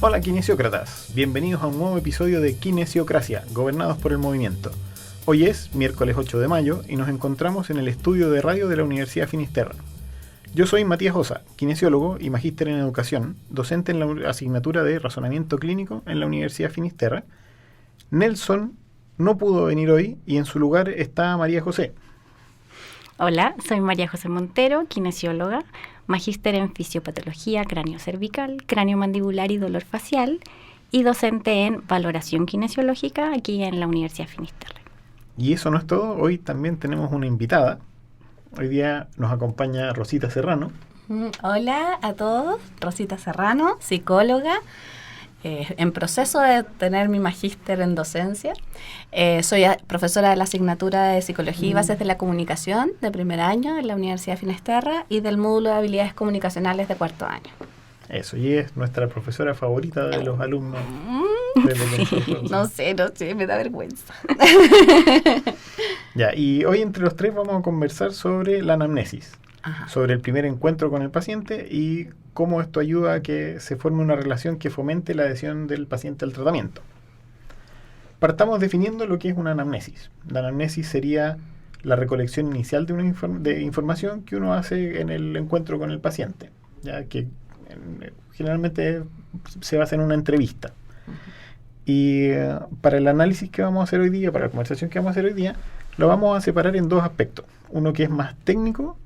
Hola kinesiócratas, bienvenidos a un nuevo episodio de Kinesiocracia, gobernados por el movimiento. Hoy es miércoles 8 de mayo y nos encontramos en el estudio de radio de la Universidad Finisterra. Yo soy Matías Osa, kinesiólogo y magíster en educación, docente en la asignatura de razonamiento clínico en la Universidad Finisterra. Nelson no pudo venir hoy y en su lugar está María José. Hola, soy María José Montero, kinesióloga, magíster en fisiopatología cráneo-cervical, cráneo-mandibular y dolor facial y docente en valoración kinesiológica aquí en la Universidad Finisterra. Y eso no es todo, hoy también tenemos una invitada. Hoy día nos acompaña Rosita Serrano. Hola a todos, Rosita Serrano, psicóloga, en proceso de tener mi magíster en docencia. Soy profesora de la asignatura de Psicología y Bases de la Comunicación de primer año en la Universidad Finisterra y del módulo de Habilidades Comunicacionales de cuarto año. Eso, y es nuestra profesora favorita de los alumnos. No sé, me da vergüenza. Ya, y hoy entre los tres vamos a conversar sobre la anamnesis. Ajá. Sobre el primer encuentro con el paciente y cómo esto ayuda a que se forme una relación que fomente la adhesión del paciente al tratamiento. Partamos definiendo lo que es una anamnesis. La anamnesis sería la recolección inicial de una información que uno hace en el encuentro con el paciente, ya que generalmente se basa en una entrevista. Y para el análisis que vamos a hacer hoy día, para la conversación que vamos a hacer hoy día, lo vamos a separar en dos aspectos. Uno que es más técnico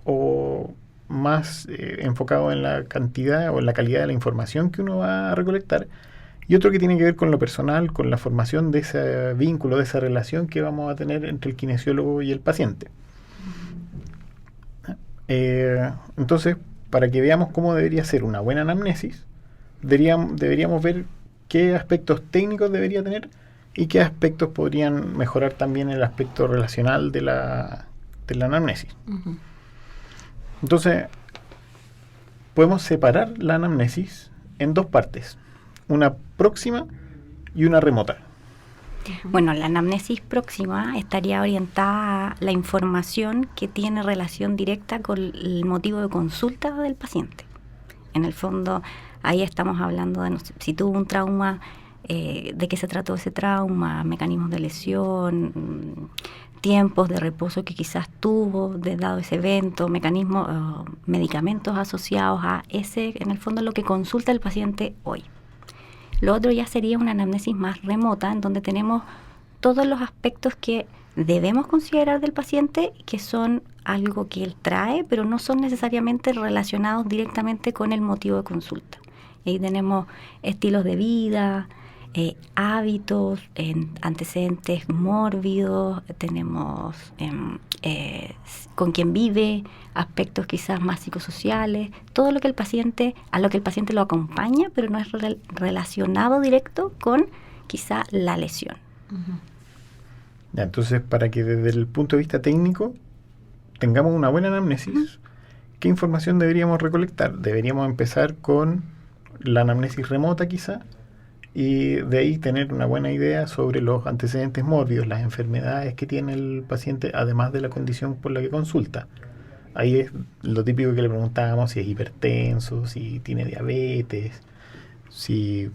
o más enfocado en la cantidad o en la calidad de la información que uno va a recolectar, y otro que tiene que ver con lo personal, con la formación de ese vínculo, de esa relación que vamos a tener entre el kinesiólogo y el paciente. Entonces, para que veamos cómo debería ser una buena anamnesis, deberíamos ver qué aspectos técnicos debería tener y qué aspectos podrían mejorar también el aspecto relacional de la anamnesis. Uh-huh. Entonces, podemos separar la anamnesis en dos partes, una próxima y una remota. Bueno, la anamnesis próxima estaría orientada a la información que tiene relación directa con el motivo de consulta del paciente. En el fondo, ahí estamos hablando de si tuvo un trauma, de qué se trató ese trauma, mecanismos de lesión, tiempos de reposo que quizás tuvo dado ese evento, mecanismos, medicamentos asociados a ese, en el fondo, lo que consulta el paciente hoy. Lo otro ya sería una anamnesis más remota, en donde tenemos todos los aspectos que debemos considerar del paciente, que son algo que él trae, pero no son necesariamente relacionados directamente con el motivo de consulta. Ahí tenemos estilos de vida, hábitos, antecedentes mórbidos, tenemos con quién vive, aspectos quizás más psicosociales, todo lo que a lo que el paciente lo acompaña, pero no es relacionado directo con quizá la lesión. Uh-huh. Ya, entonces, para que desde el punto de vista técnico tengamos una buena anamnesis, uh-huh, ¿qué información deberíamos recolectar? Deberíamos empezar con la anamnesis remota quizá, y de ahí tener una buena idea sobre los antecedentes mórbidos, las enfermedades que tiene el paciente, además de la condición por la que consulta. Ahí es lo típico que le preguntábamos, si es hipertenso, si tiene diabetes, si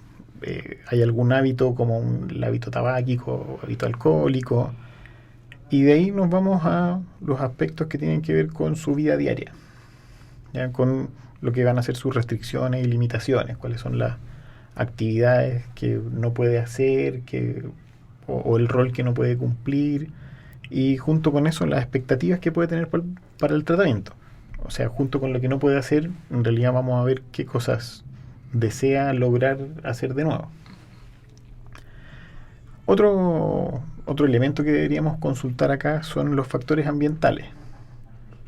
hay algún hábito como el hábito tabáquico o hábito alcohólico. Y de ahí nos vamos a los aspectos que tienen que ver con su vida diaria, ¿ya? Con lo que van a ser sus restricciones y limitaciones, cuáles son las actividades que no puede hacer, o el rol que no puede cumplir, y junto con eso las expectativas que puede tener para el tratamiento. O sea, junto con lo que no puede hacer, en realidad vamos a ver qué cosas desea lograr hacer de nuevo. Otro elemento que deberíamos consultar acá son los factores ambientales,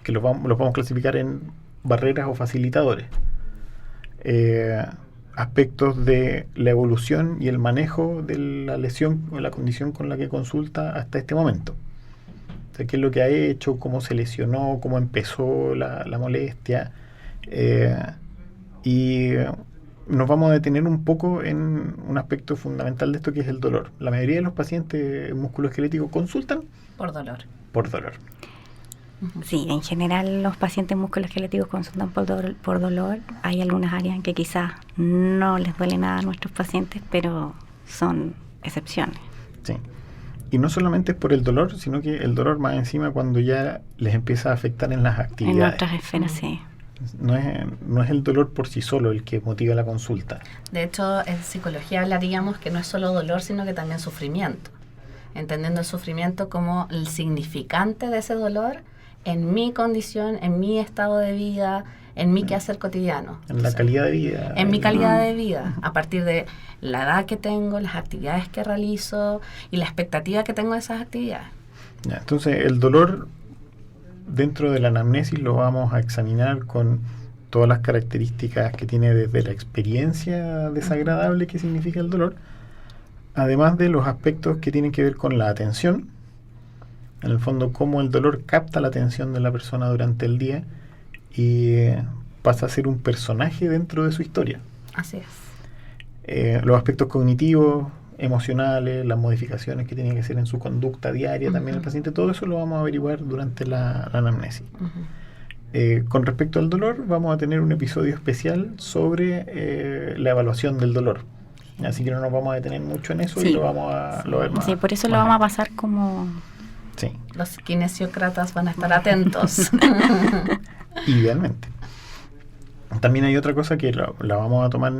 que los vamos a clasificar en barreras o facilitadores. Aspectos de la evolución y el manejo de la lesión o la condición con la que consulta hasta este momento. O sea, qué es lo que ha hecho, cómo se lesionó, cómo empezó la molestia. Y nos vamos a detener un poco en un aspecto fundamental de esto, que es el dolor. La mayoría de los pacientes musculoesqueléticos consultan por dolor. Por dolor. Sí, en general los pacientes musculoesqueléticos consultan por dolor. Hay algunas áreas en que quizás no les duele nada a nuestros pacientes, pero son excepciones. Sí. Y no solamente es por el dolor, sino que el dolor más encima cuando ya les empieza a afectar en las actividades. En otras esferas, sí. No es el dolor por sí solo el que motiva la consulta. De hecho, en psicología hablaríamos que no es solo dolor, sino que también sufrimiento. Entendiendo el sufrimiento como el significante de ese dolor en mi condición, en mi estado de vida, en mi quehacer cotidiano. En la calidad de vida. En mi calidad de vida, a partir de la edad que tengo, las actividades que realizo y la expectativa que tengo de esas actividades. Ya, entonces, el dolor dentro de la anamnesis lo vamos a examinar con todas las características que tiene desde la experiencia desagradable que significa el dolor, además de los aspectos que tienen que ver con la atención, en el fondo cómo el dolor capta la atención de la persona durante el día y pasa a ser un personaje dentro de su historia. Así es. Los aspectos cognitivos, emocionales, las modificaciones que tiene que hacer en su conducta diaria también el paciente, todo eso lo vamos a averiguar durante la anamnesis. Con respecto al dolor, vamos a tener un episodio especial sobre la evaluación del dolor. Así que no nos vamos a detener mucho en eso, sí, y lo vamos a ver más. Sí, por eso lo vamos a pasar como... Sí. Los kinesiócratas van a estar atentos. Idealmente. También hay otra cosa que la vamos a tomar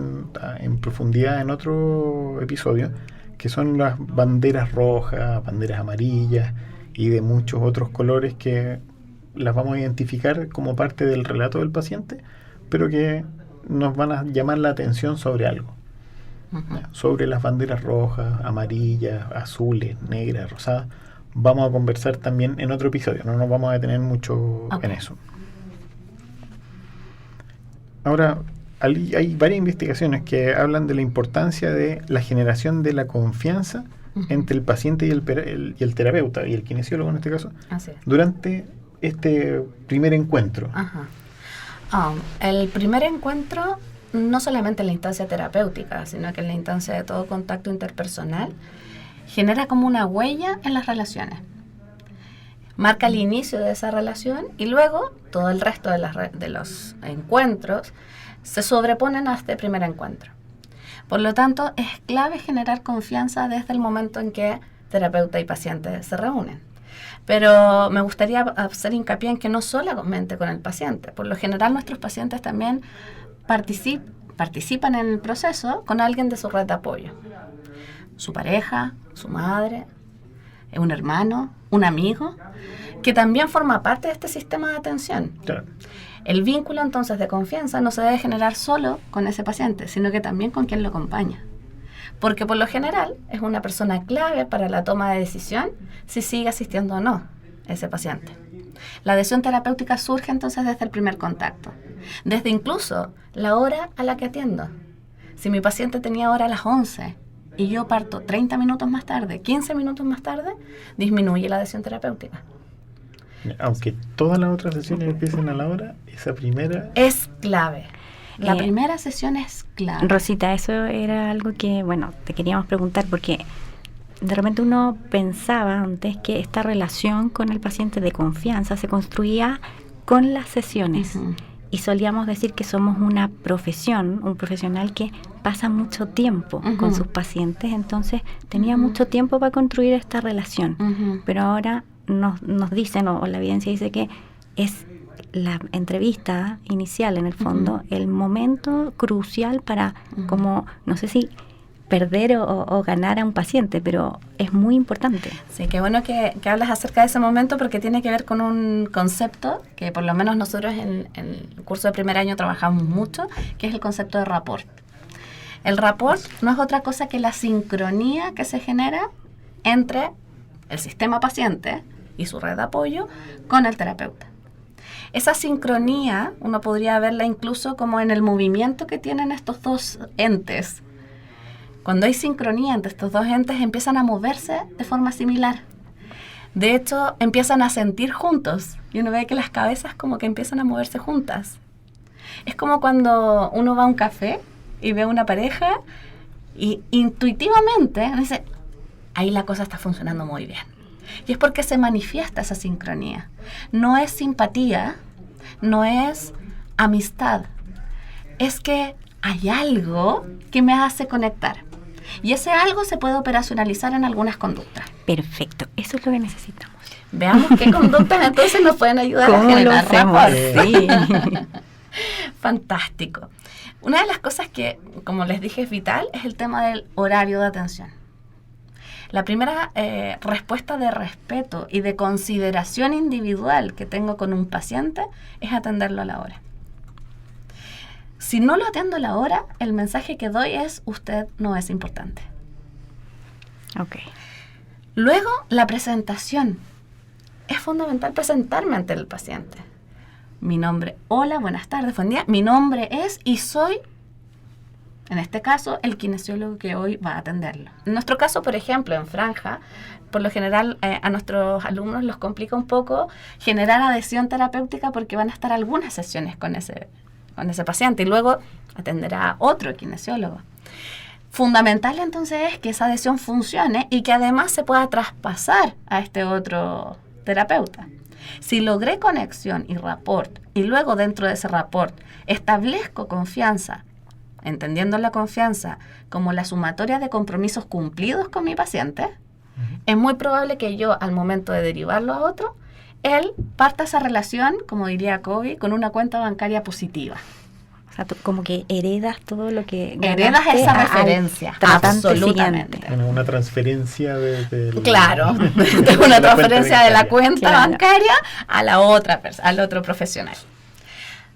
en profundidad en otro episodio, que son las banderas rojas, banderas amarillas y de muchos otros colores que las vamos a identificar como parte del relato del paciente, pero que nos van a llamar la atención sobre algo. Sobre las banderas rojas, amarillas, azules, negras, rosadas, vamos a conversar también en otro episodio, no nos vamos a detener mucho en eso. Ahora, hay varias investigaciones que hablan de la importancia de la generación de la confianza entre el paciente y el terapeuta, y el kinesiólogo en este caso, durante este primer encuentro. El primer encuentro, no solamente en la instancia terapéutica, sino que en la instancia de todo contacto interpersonal, genera como una huella en las relaciones. Marca el inicio de esa relación y luego todo el resto de los encuentros se sobreponen a este primer encuentro. Por lo tanto, es clave generar confianza desde el momento en que terapeuta y paciente se reúnen. Pero me gustaría hacer hincapié en que no solamente con el paciente. Por lo general, nuestros pacientes también participan en el proceso con alguien de su red de apoyo. Su pareja, su madre, un hermano, un amigo, que también forma parte de este sistema de atención. Claro. El vínculo entonces de confianza no se debe generar solo con ese paciente, sino que también con quien lo acompaña. Porque por lo general es una persona clave para la toma de decisión si sigue asistiendo o no ese paciente. La adhesión terapéutica surge entonces desde el primer contacto, desde incluso la hora a la que atiendo. Si mi paciente tenía hora a las 11 y yo parto 30 minutos más tarde, 15 minutos más tarde, disminuye la adhesión terapéutica. Aunque todas las otras sesiones empiecen a la hora, esa primera... es clave. La primera sesión es clave. Rosita, eso era algo que, bueno, te queríamos preguntar porque de repente uno pensaba antes que esta relación con el paciente de confianza se construía con las sesiones. Y solíamos decir que somos una profesión, un profesional que pasa mucho tiempo con sus pacientes, entonces tenía mucho tiempo para construir esta relación. Pero ahora nos dicen, o la evidencia dice que es la entrevista inicial, en el fondo, el momento crucial para, como, no sé si perder o ganar a un paciente, pero es muy importante. Sí, qué bueno que hablas acerca de ese momento porque tiene que ver con un concepto que por lo menos nosotros en el curso de primer año trabajamos mucho, que es el concepto de rapport. El rapport no es otra cosa que la sincronía que se genera entre el sistema paciente y su red de apoyo con el terapeuta. Esa sincronía uno podría verla incluso como en el movimiento que tienen estos dos entes. Cuando hay sincronía entre estos dos entes, empiezan a moverse de forma similar. De hecho, empiezan a sentir juntos. Y uno ve que las cabezas como que empiezan a moverse juntas. Es como cuando uno va a un café y ve a una pareja y intuitivamente dice, ahí la cosa está funcionando muy bien. Y es porque se manifiesta esa sincronía. No es simpatía, no es amistad. Es que hay algo que me hace conectar. Y ese algo se puede operacionalizar en algunas conductas. Perfecto, eso es lo que necesitamos. Veamos qué conductas entonces nos pueden ayudar a ¿Cómo lo generar hacemos? rapport. Sí. Fantástico. Una de las cosas que, como les dije, es vital es el tema del horario de atención. La primera respuesta de respeto y de consideración individual que tengo con un paciente es atenderlo a la hora. Si no lo atiendo a la hora, el mensaje que doy es: usted no es importante. Ok. Luego, la presentación. Es fundamental presentarme ante el paciente. Mi nombre, hola, buenas tardes, buen día. Mi nombre es y soy, en este caso, el kinesiólogo que hoy va a atenderlo. En nuestro caso, por ejemplo, en Franja, por lo general a nuestros alumnos los complica un poco generar adhesión terapéutica porque van a estar algunas sesiones con ese paciente y luego atenderá a otro kinesiólogo. Fundamental entonces es que esa adhesión funcione y que además se pueda traspasar a este otro terapeuta. Si logré conexión y rapport y luego dentro de ese rapport establezco confianza, entendiendo la confianza como la sumatoria de compromisos cumplidos con mi paciente, es muy probable que yo al momento de derivarlo a otro, él parta esa relación, como diría Kobe, con una cuenta bancaria positiva. O sea, tú como que heredas todo lo que Heredas ganaste esa al referencia, tratante absolutamente. siguiente. Una transferencia Claro, de una transferencia de la cuenta Claro. bancaria a la otra al otro profesional.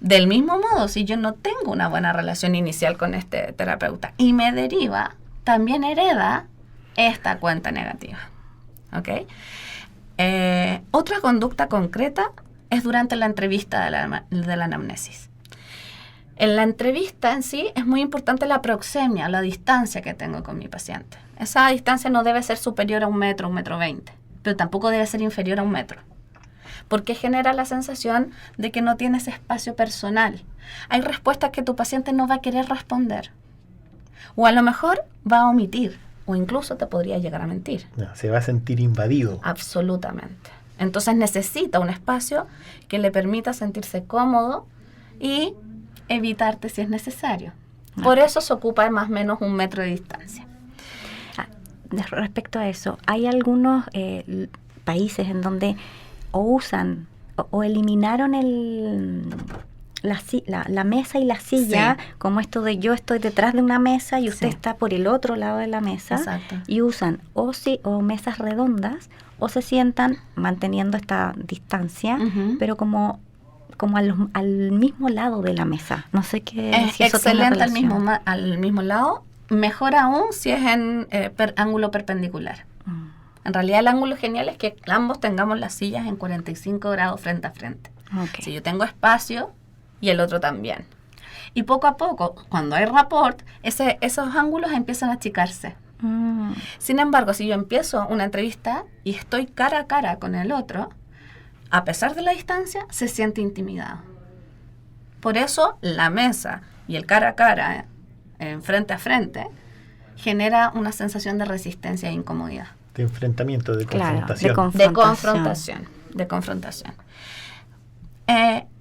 Del mismo modo, si yo no tengo una buena relación inicial con este terapeuta y me deriva, también hereda esta cuenta negativa. ¿Ok? Otra conducta concreta es durante la entrevista de la anamnesis. En la entrevista en sí es muy importante la proxemia, la distancia que tengo con mi paciente. Esa distancia no debe ser superior a 1 metro, 1,20 m, pero tampoco debe ser inferior a 1 metro. Porque genera la sensación de que no tienes espacio personal. Hay respuestas que tu paciente no va a querer responder. O a lo mejor va a omitir, o incluso te podría llegar a mentir. No, se va a sentir invadido. Absolutamente. Entonces necesita un espacio que le permita sentirse cómodo y evitarte si es necesario. Por eso se ocupa más o menos 1 metro de distancia. Respecto a eso, hay algunos países en donde o usan o eliminaron la mesa y la silla, Sí. como esto de yo estoy detrás de una mesa y usted Sí. está por el otro lado de la mesa. Exacto. Y usan o mesas redondas o se sientan manteniendo esta distancia, Ujú. pero como al mismo lado de la mesa. No sé qué. Es si eso tiene excelente relación. al mismo lado. Mejor aún si es en ángulo perpendicular. Mm. En realidad el ángulo genial es que ambos tengamos las sillas en 45 grados frente a frente. Ok. Si yo tengo espacio y el otro también. Y poco a poco, cuando hay rapport, esos ángulos empiezan a achicarse. Mm. Sin embargo, si yo empiezo una entrevista y estoy cara a cara con el otro, a pesar de la distancia, se siente intimidado. Por eso, la mesa y el cara a cara, frente a frente, genera una sensación de resistencia e incomodidad. De enfrentamiento, de Claro, confrontación. De confrontación.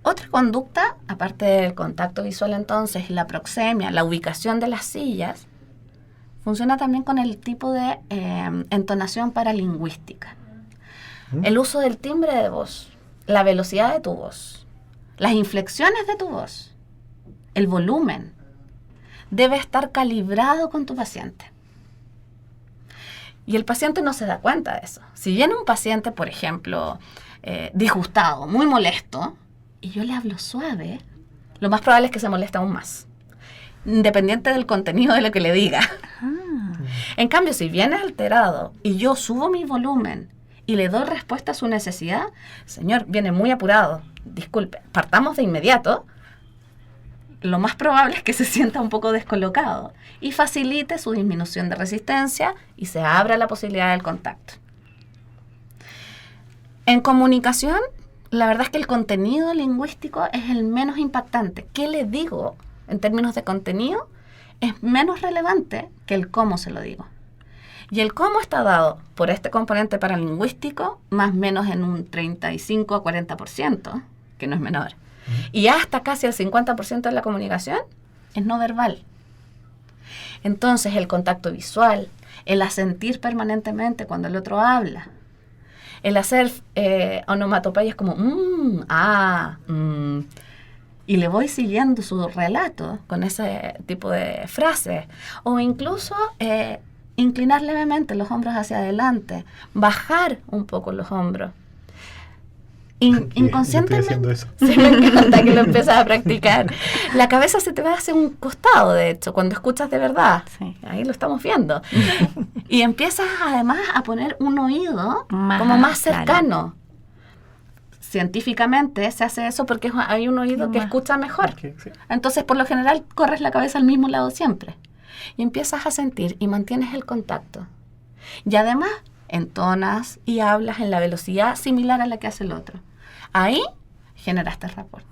Otra conducta, aparte del contacto visual entonces, la proxemia, la ubicación de las sillas, funciona también con el tipo de entonación paralingüística. El uso del timbre de voz, la velocidad de tu voz, las inflexiones de tu voz, el volumen, debe estar calibrado con tu paciente. Y el paciente no se da cuenta de eso. Si viene un paciente, por ejemplo, disgustado, muy molesto, y yo le hablo suave, lo más probable es que se moleste aún más, independiente del contenido de lo que le diga. Ah. En cambio, si viene alterado y yo subo mi volumen y le doy respuesta a su necesidad, señor, viene muy apurado, disculpe, partamos de inmediato, lo más probable es que se sienta un poco descolocado y facilite su disminución de resistencia y se abra la posibilidad del contacto. En comunicación, la verdad es que el contenido lingüístico es el menos impactante. ¿Qué le digo en términos de contenido? Es menos relevante que el cómo se lo digo. Y el cómo está dado por este componente paralingüístico, más o menos en un 35 a 40%, que no es menor. Y hasta casi el 50% de la comunicación es no verbal. Entonces, el contacto visual, el asentir permanentemente cuando el otro habla, el hacer onomatopeyas como y le voy siguiendo su relato con ese tipo de frases, o incluso inclinar levemente los hombros hacia adelante, bajar un poco los hombros. Inconscientemente, eso. sí, me encanta que lo empiezas a practicar. La cabeza se te va hacia un costado, de hecho, cuando escuchas de verdad. Sí. Ahí lo estamos viendo. Y empiezas además a poner un oído Más, como más claro. cercano. Científicamente se hace eso porque hay un oído que Más. escucha mejor. Sí. Entonces, por lo general, corres la cabeza al mismo lado siempre. Y empiezas a sentir y mantienes el contacto. Y además, entonas y hablas en la velocidad similar a la que hace el otro. Ahí generaste el rapport.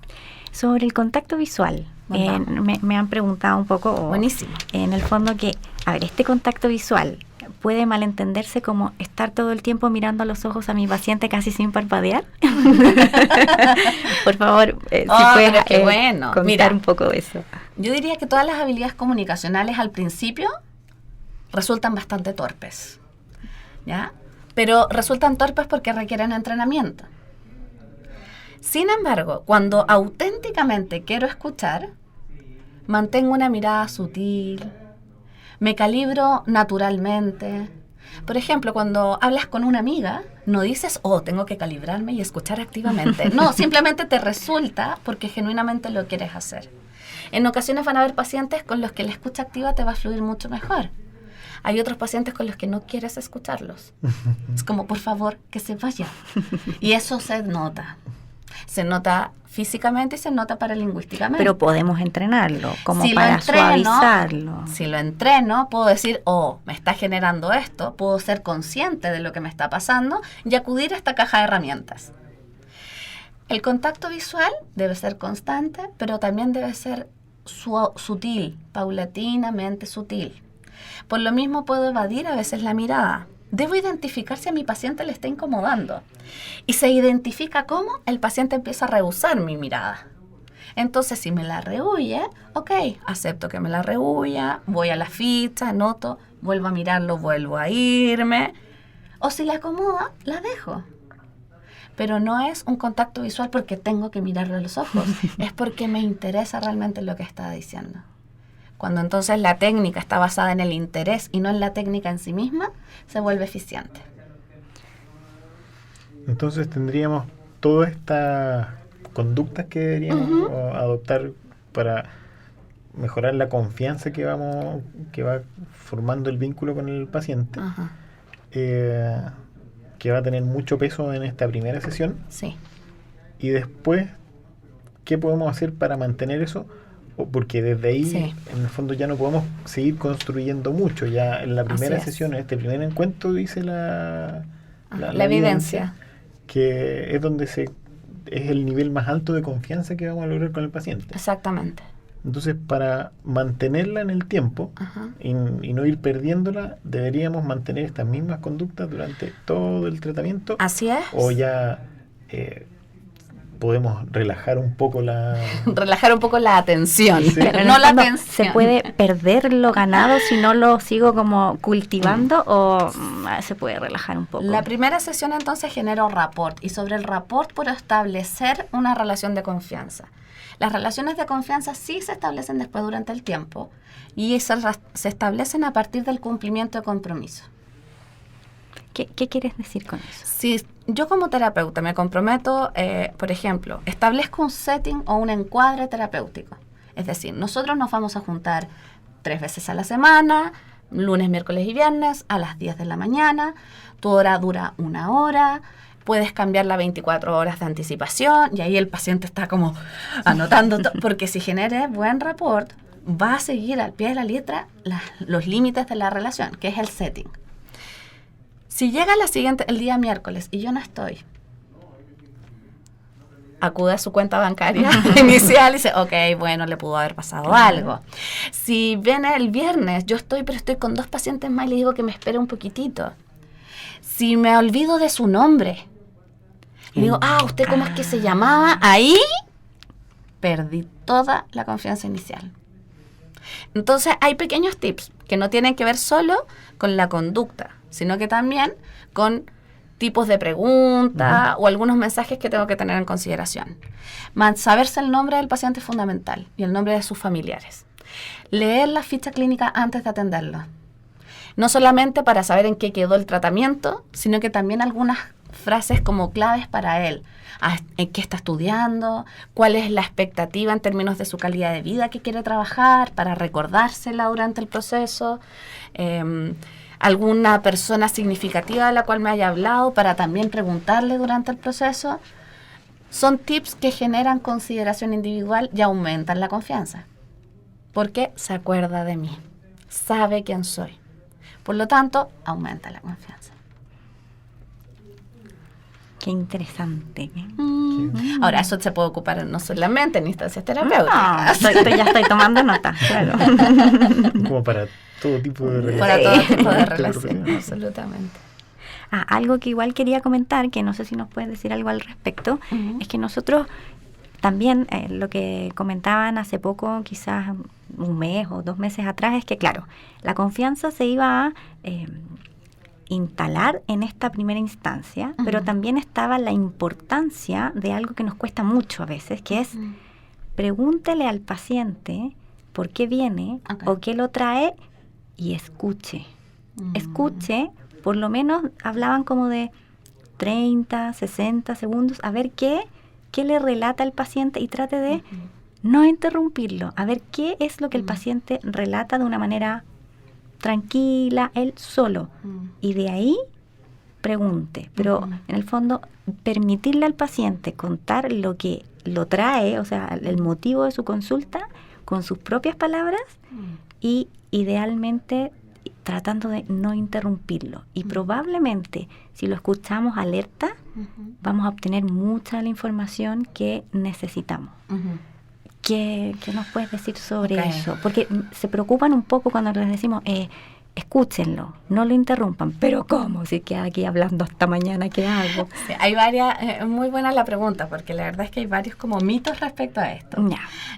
Sobre el contacto visual, me han preguntado un poco, Buenísimo. en el fondo que, a ver, este contacto visual puede malentenderse como estar todo el tiempo mirando a los ojos a mi paciente casi sin parpadear. Por favor, si puedes pero qué bueno. contar Mira, un poco de eso. Yo diría que todas las habilidades comunicacionales al principio resultan bastante torpes, ¿ya? Pero resultan torpes porque requieren entrenamiento. Sin embargo, cuando auténticamente quiero escuchar, mantengo una mirada sutil, me calibro naturalmente. Por ejemplo, cuando hablas con una amiga, no dices, tengo que calibrarme y escuchar activamente. No, simplemente te resulta porque genuinamente lo quieres hacer. En ocasiones van a haber pacientes con los que la escucha activa te va a fluir mucho mejor. Hay otros pacientes con los que no quieres escucharlos. Es como, por favor, que se vayan. Y eso se nota. Se nota físicamente y se nota paralingüísticamente. Pero podemos entrenarlo, como Si lo para entreno, suavizarlo. Si lo entreno, puedo decir, me está generando esto, puedo ser consciente de lo que me está pasando y acudir a esta caja de herramientas. El contacto visual debe ser constante, pero también debe ser sutil, paulatinamente sutil. Por lo mismo puedo evadir a veces la mirada. Debo identificar si a mi paciente le está incomodando. Y se identifica cómo el paciente empieza a rehusar mi mirada. Entonces, si me la rehuye, acepto que me la rehuya, voy a la ficha, anoto, vuelvo a mirarlo, vuelvo a irme. O si le acomoda, la dejo. Pero no es un contacto visual porque tengo que mirarlo a los ojos, es porque me interesa realmente lo que está diciendo. Cuando entonces la técnica está basada en el interés y no en la técnica en sí misma, se vuelve eficiente. Entonces tendríamos todas estas conductas que deberíamos adoptar para mejorar la confianza que va formando el vínculo con el paciente, que va a tener mucho peso en esta primera sesión. Sí. Y después, ¿qué podemos hacer para mantener eso? Porque desde ahí, en el fondo, ya no podemos seguir construyendo mucho. Ya en la primera sesión, en este primer encuentro, dice la evidencia, que es donde es el nivel más alto de confianza que vamos a lograr con el paciente. Exactamente. Entonces, para mantenerla en el tiempo y no ir perdiéndola, deberíamos mantener estas mismas conductas durante todo el tratamiento. Así es. O ya podemos relajar un poco la atención, sí. pero no la atención. ¿Se puede perder lo ganado si no lo sigo como cultivando o se puede relajar un poco? La primera sesión entonces genera un rapport y sobre el rapport puedo establecer una relación de confianza. Las relaciones de confianza sí se establecen después durante el tiempo y se establecen a partir del cumplimiento de compromiso. ¿Qué quieres decir con eso? Si yo como terapeuta me comprometo, por ejemplo, establezco un setting o un encuadre terapéutico. Es decir, nosotros nos vamos a juntar 3 veces a la semana, lunes, miércoles y viernes, a las 10 de la mañana. Tu hora dura 1 hora. Puedes cambiarla 24 horas de anticipación y ahí el paciente está como anotando, porque si genere buen rapport, va a seguir al pie de la letra los límites de la relación, que es el setting. Si llega el día miércoles y yo no estoy, acude a su cuenta bancaria inicial y dice, ok, bueno, le pudo haber pasado algo. Si viene el viernes, pero estoy con 2 pacientes más y le digo que me espere un poquitito. Si me olvido de su nombre y digo, ¿usted cómo es que se llamaba? Ahí perdí toda la confianza inicial. Entonces hay pequeños tips que no tienen que ver solo con la conducta, sino que también con tipos de preguntas o algunos mensajes que tengo que tener en consideración. Saberse el nombre del paciente es fundamental y el nombre de sus familiares. Leer la ficha clínica antes de atenderlo. No solamente para saber en qué quedó el tratamiento, sino que también algunas frases como claves para él. ¿En qué está estudiando? ¿Cuál es la expectativa en términos de su calidad de vida que quiere trabajar? Para recordársela durante el proceso. Alguna persona significativa de la cual me haya hablado para también preguntarle durante el proceso. Son tips que generan consideración individual y aumentan la confianza. Porque se acuerda de mí, sabe quién soy. Por lo tanto, aumenta la confianza. Qué interesante. Ahora, eso se puede ocupar no solamente en instancias terapéuticas. Ya estoy tomando nota, claro. Como para todo tipo de relaciones. Para todo tipo de relaciones, absolutamente. Algo que igual quería comentar, que no sé si nos puedes decir algo al respecto, es que nosotros también, lo que comentaban hace poco, quizás un mes o 2 meses atrás, es que claro, la confianza se iba a instalar en esta primera instancia, pero también estaba la importancia de algo que nos cuesta mucho a veces, que es pregúntele al paciente por qué viene o qué lo trae y escuche. Escuche, por lo menos hablaban como de 30, 60 segundos, a ver qué le relata el paciente y trate de no interrumpirlo, a ver qué es lo que el paciente relata de una manera tranquila, él solo. Y de ahí pregunte, pero en el fondo permitirle al paciente contar lo que lo trae, o sea, el motivo de su consulta con sus propias palabras y idealmente tratando de no interrumpirlo. Y probablemente, si lo escuchamos alerta, vamos a obtener mucha de la información que necesitamos. ¿Qué nos puedes decir sobre eso? Porque se preocupan un poco cuando les decimos, escúchenlo, no lo interrumpan. ¿Pero cómo? Si queda aquí hablando hasta mañana, ¿qué hago? Sí, hay varias, muy buena la pregunta, porque la verdad es que hay varios como mitos respecto a esto.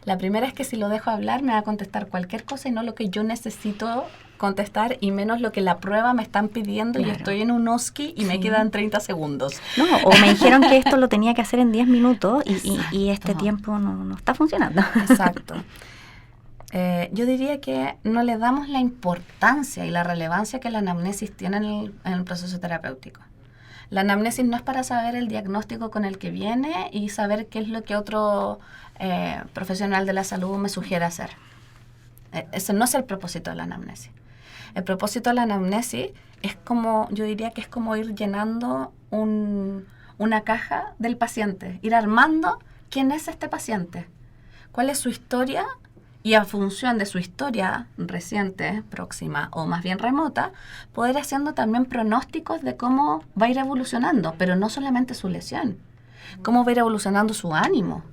La primera es que si lo dejo hablar me va a contestar cualquier cosa y no lo que yo necesito contestar y menos lo que la prueba me están pidiendo y estoy en un OSCE y me quedan 30 segundos. No, o me dijeron que esto lo tenía que hacer en 10 minutos y este tiempo no está funcionando. Exacto. Yo diría que no le damos la importancia y la relevancia que la anamnesis tiene en el proceso terapéutico. La anamnesis no es para saber el diagnóstico con el que viene y saber qué es lo que otro profesional de la salud me sugiere hacer. Ese no es el propósito de la anamnesis. El propósito de la anamnesis es como, yo diría que es como ir llenando una caja del paciente, ir armando quién es este paciente, cuál es su historia y a función de su historia reciente, próxima o más bien remota, poder haciendo también pronósticos de cómo va a ir evolucionando, pero no solamente su lesión, cómo va a ir evolucionando su ánimo.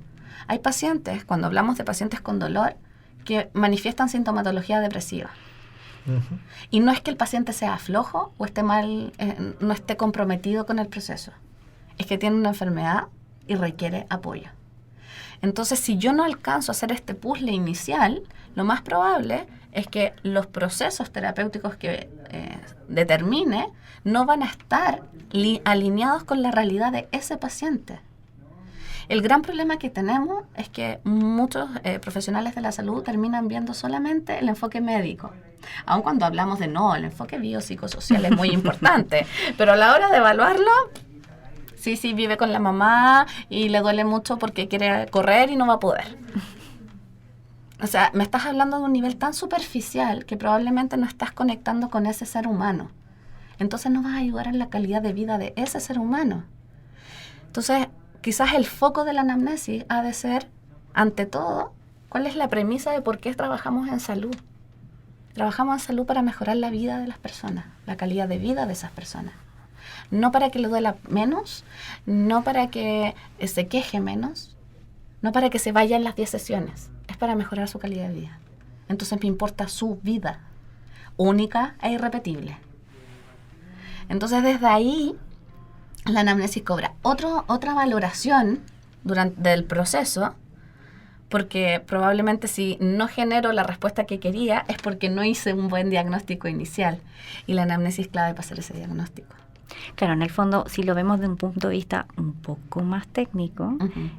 Hay pacientes, cuando hablamos de pacientes con dolor, que manifiestan sintomatología depresiva. Y no es que el paciente sea flojo o esté mal, no esté comprometido con el proceso. Es que tiene una enfermedad y requiere apoyo. Entonces, si yo no alcanzo a hacer este puzzle inicial, lo más probable es que los procesos terapéuticos que determine no van a estar alineados con la realidad de ese paciente. El gran problema que tenemos es que muchos profesionales de la salud terminan viendo solamente el enfoque médico. Aun cuando hablamos de el enfoque biopsicosocial es muy importante, pero a la hora de evaluarlo, sí, vive con la mamá y le duele mucho porque quiere correr y no va a poder. O sea, me estás hablando de un nivel tan superficial que probablemente no estás conectando con ese ser humano. Entonces no vas a ayudar en la calidad de vida de ese ser humano. Entonces, quizás el foco de la anamnesis ha de ser, ante todo, ¿cuál es la premisa de por qué trabajamos en salud? Trabajamos en salud para mejorar la vida de las personas, la calidad de vida de esas personas. No para que le duela menos, no para que se queje menos, no para que se vaya en las 10 sesiones, es para mejorar su calidad de vida. Entonces me importa su vida, única e irrepetible. Entonces desde ahí la anamnesis cobra otra valoración durante el proceso, porque probablemente si no genero la respuesta que quería es porque no hice un buen diagnóstico inicial, y la anamnesis es clave para hacer ese diagnóstico. Claro, en el fondo, si lo vemos de un punto de vista un poco más técnico,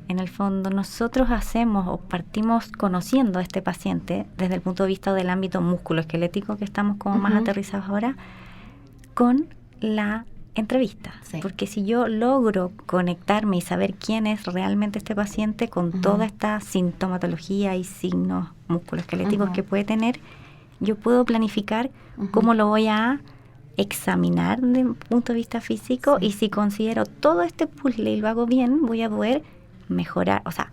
en el fondo nosotros hacemos o partimos conociendo a este paciente desde el punto de vista del ámbito musculoesquelético, que estamos como más aterrizados ahora, con la entrevista. Sí. Porque si yo logro conectarme y saber quién es realmente este paciente con toda esta sintomatología y signos musculoesqueléticos que puede tener, yo puedo planificar cómo lo voy a examinar desde un punto de vista físico, y si considero todo este puzzle y lo hago bien, voy a poder mejorar, o sea,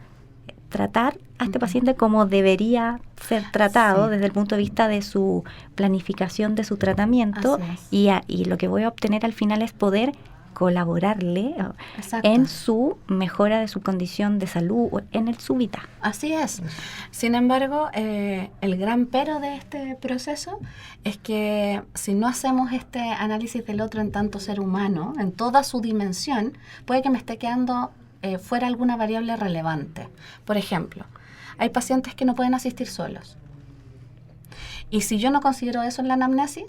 tratar a este paciente como debería ser tratado desde el punto de vista de su planificación de su tratamiento, y lo que voy a obtener al final es poder colaborarle en su mejora de su condición de salud, en su vida. Así es. Sin embargo, el gran pero de este proceso es que si no hacemos este análisis del otro en tanto ser humano, en toda su dimensión, puede que me esté quedando fuera alguna variable relevante. Por ejemplo, hay pacientes que no pueden asistir solos. Y si yo no considero eso en la anamnesis,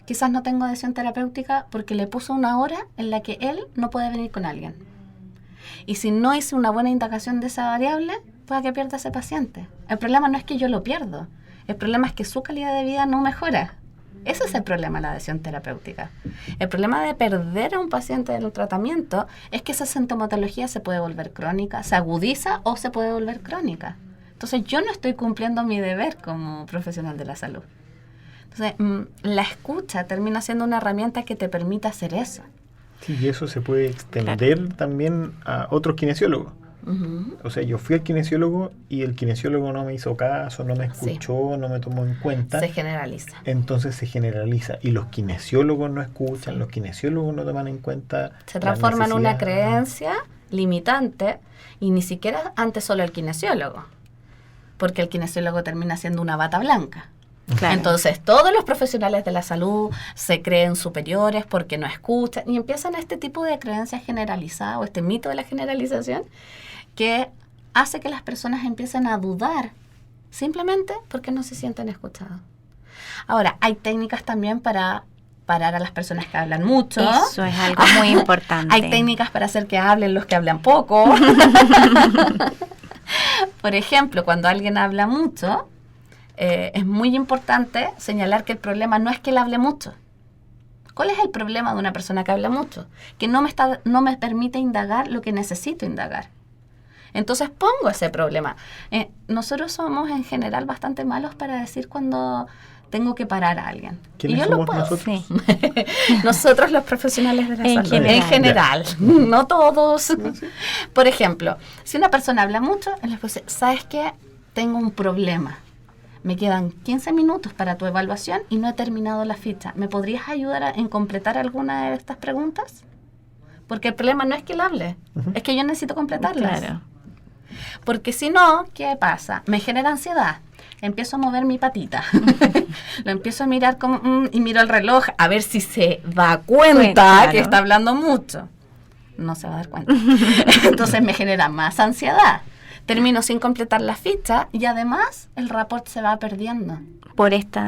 quizás no tengo adhesión terapéutica porque le puso una hora en la que él no puede venir con alguien. Y si no hice una buena indagación de esa variable, puede que pierda a ese paciente. El problema no es que yo lo pierdo, el problema es que su calidad de vida no mejora. Ese es el problema de la adhesión terapéutica. El problema de perder a un paciente en un tratamiento es que esa sintomatología se puede volver crónica, se agudiza o se puede volver crónica. Entonces yo no estoy cumpliendo mi deber como profesional de la salud. Entonces, la escucha termina siendo una herramienta que te permite hacer eso. Sí, y eso se puede extender también a otros kinesiólogos. O sea, yo fui al kinesiólogo y el kinesiólogo no me hizo caso, no me escuchó, no me tomó en cuenta. Se generaliza. Entonces se generaliza. Y los kinesiólogos no escuchan, los kinesiólogos no toman en cuenta. Se transforma en una creencia limitante, y ni siquiera ante solo el kinesiólogo, porque el kinesiólogo termina siendo una bata blanca. Claro. Entonces todos los profesionales de la salud se creen superiores porque no escuchan, y empiezan este tipo de creencias generalizadas, o este mito de la generalización, que hace que las personas empiecen a dudar simplemente porque no se sienten escuchados. Ahora, hay técnicas también para parar a las personas que hablan mucho. Eso es algo muy importante. Hay técnicas para hacer que hablen los que hablan poco. Por ejemplo, cuando alguien habla mucho, es muy importante señalar que el problema no es que él hable mucho. ¿Cuál es el problema de una persona que habla mucho? Que no me permite indagar lo que necesito indagar. Entonces pongo ese problema. Nosotros somos en general bastante malos para decir cuando tengo que parar a alguien. ¿Quiénes somos nosotros? Sí. Nosotros los profesionales de la salud. En general, no todos. Por ejemplo, si una persona habla mucho, él le dice, ¿sabes qué? Tengo un problema. Me quedan 15 minutos para tu evaluación y no he terminado la ficha. ¿Me podrías ayudar en completar alguna de estas preguntas? Porque el problema no es que él hable, es que yo necesito completarlas. Claro. Porque si no, ¿qué pasa? Me genera ansiedad. Empiezo a mover mi patita. Lo empiezo a mirar y miro el reloj a ver si se da cuenta que está hablando mucho. No se va a dar cuenta. Entonces me genera más ansiedad. Termino sin completar la ficha y además el rapport se va perdiendo. Por este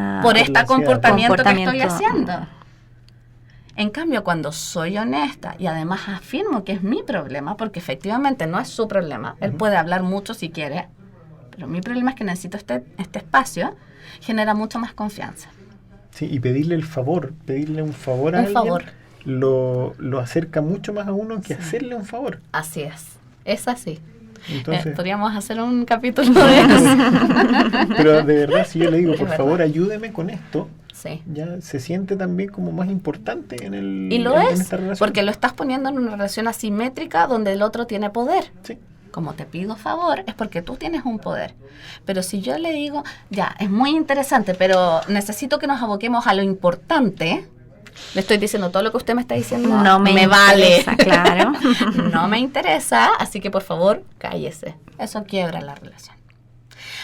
comportamiento que estoy haciendo. En cambio, cuando soy honesta y además afirmo que es mi problema, porque efectivamente no es su problema, él puede hablar mucho si quiere, pero mi problema es que necesito este espacio, genera mucho más confianza. Sí, y pedirle un favor a alguien, lo acerca mucho más a uno que hacerle un favor. Así es así. Entonces, podríamos hacer un capítulo de eso. Pero de verdad, si yo le digo, por favor, ayúdeme con esto, sí, ya se siente también como más importante en esta relación. Porque lo estás poniendo en una relación asimétrica donde el otro tiene poder. Sí. Como te pido favor, es porque tú tienes un poder. Pero si yo le digo, ya, es muy interesante, pero necesito que nos aboquemos a lo importante, Le estoy diciendo todo lo que usted me está diciendo. No me vale. interesa, claro. No me interesa, así que por favor, cállese. Eso quiebra la relación.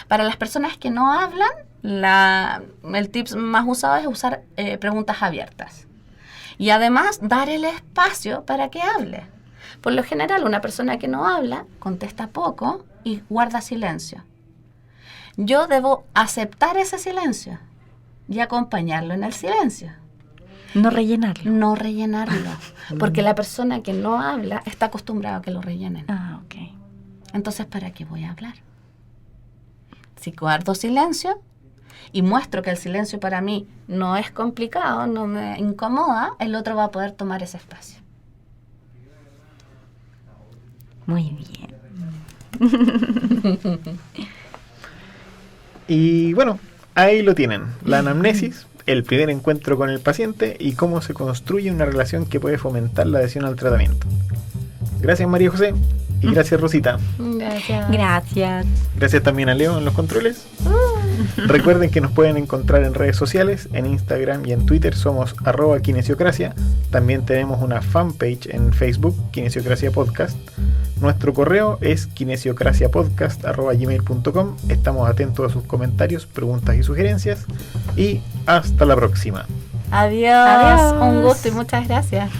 Para las personas que no hablan, el tip más usado es usar preguntas abiertas. Y además, dar el espacio para que hable. Por lo general, una persona que no habla, contesta poco y guarda silencio. Yo debo aceptar ese silencio y acompañarlo en el silencio. No rellenarlo. No rellenarlo. Porque la persona que no habla está acostumbrada a que lo rellenen. Ah, ok. Entonces, ¿para qué voy a hablar? Si guardo silencio y muestro que el silencio para mí no es complicado, no me incomoda, el otro va a poder tomar ese espacio. Muy bien. Y bueno, ahí lo tienen, la anamnesis, el primer encuentro con el paciente y cómo se construye una relación que puede fomentar la adhesión al tratamiento. Gracias María José y gracias Rosita. Gracias. Gracias. Gracias también a Leo en los controles. Recuerden que nos pueden encontrar en redes sociales, en Instagram y en Twitter somos @kinesiocracia. También tenemos una fanpage en Facebook, Kinesiocracia Podcast. Nuestro correo es kinesiocraciapodcast@gmail.com. Estamos atentos a sus comentarios, preguntas y sugerencias. Y hasta la próxima. Adiós. Adiós. Un gusto y muchas gracias.